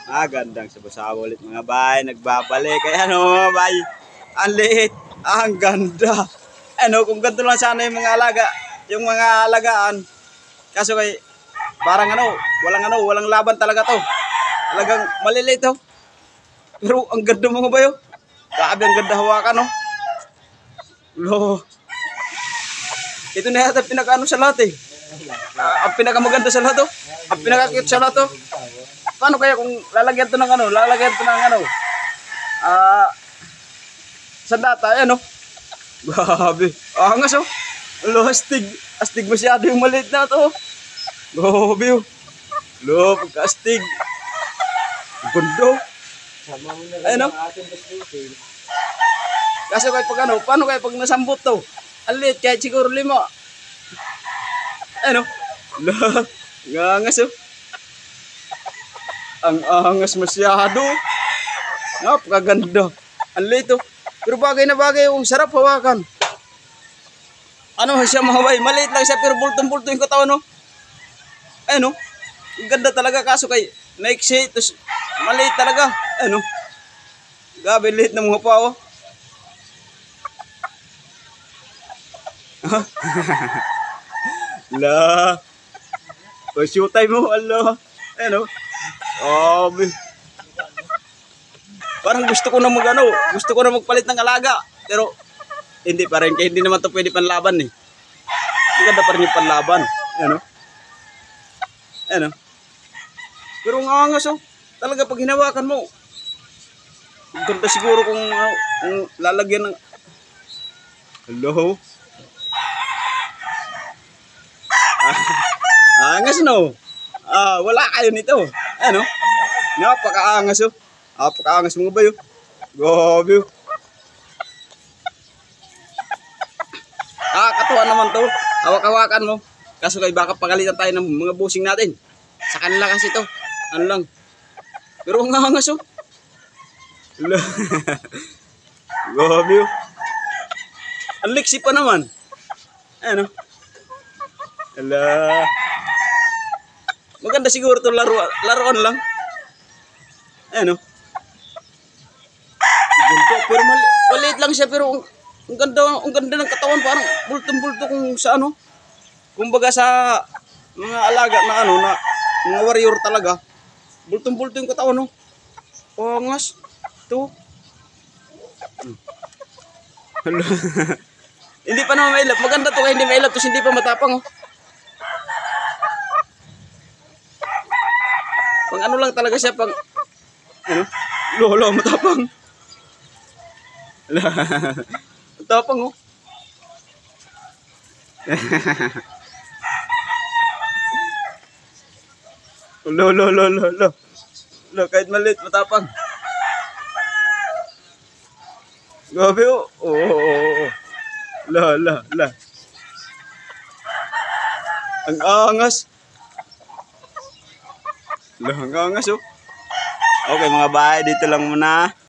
Magandang sabaw-sabaw ulit mga bay. Nagbabalik. Kaya ano mga bay. Ang liit. Ang ganda. Ano kung ganito lang sana yung mga alaga. Yung mga alagaan. Kaso kay parang walang laban talaga to. Talagang maliliit to. Pero ang ganda mga bayo. Grabe ang ganda hawakan no. Lo. Ito na yata pinaka-ano sa lahat eh. Ang pinakamaganda sa lahat oh. Ang pinaka-cute sa lahat oh. Paano kaya kung lalagyan to ng sandata, ayan oh. Grabe. Angas oh. Lo, astig masyado yung maliit na to. Grabe oh. Lo, pagka-astig. Gundo. Ayan oh. Kasi kaya paano kaya pag nasambot to? Ang liit, kahit siguro 5. Ayan oh. Lo, angas oh. Ang angas masyado. Napakaganda. Ang liit oh. Pero bagay na bagay yung sarap hawakan. Ano siya mga bay? Maliit lang siya pero bultong-bultong yung katawan no. Ayun no. Ang ganda talaga kaso kay maiksi. Tapos maliit talaga. Ayun no. Grabe liit ng mga pao. La. Show time mo. Allah. Ayun no. Parang gusto ko na magpalit ng alaga. Pero hindi pa rin, kaya hindi naman to pwede panlaban eh. Maganda pa rin yung panlaban. Ano? Ano? Pero ang angas oh. Talaga pag hinawakan mo. Ang ganda siguro kung lalagyan ng... Hello? Angas no? Wala kayo nito. Ano? Napakaangas oh. Napakaangas mga bayo. Grabe oh. Katuwa naman to. Hawak-hawakan mo. Kaso kay baka pagalitan tayo ng mga busing natin. Sa kanila kasi to. Ano lang. Pero ang angas oh. Grabe oh. Ang liksi pa naman. Ano? Ala. Maganda siguro to laruan lang. Ano? Pero maliit lang siya pero ang ganda ng katawan parang bultong-bulto kung sa ano. Kumbaga sa mga alaga na na mga warrior talaga. Bultong-bulto yung katawan no. Angas. To. Hindi pa naman mailap. Maganda to kaya hindi mailap to hindi pa matapang oh. Pang ano lang talaga siya pang ano? Lolo matapang. Matapang oh. Lo, kahit maliit matapang. Grabe oh. Oh. La. Ang angas. Ang angas oh. Okay mga bahay, dito lang muna.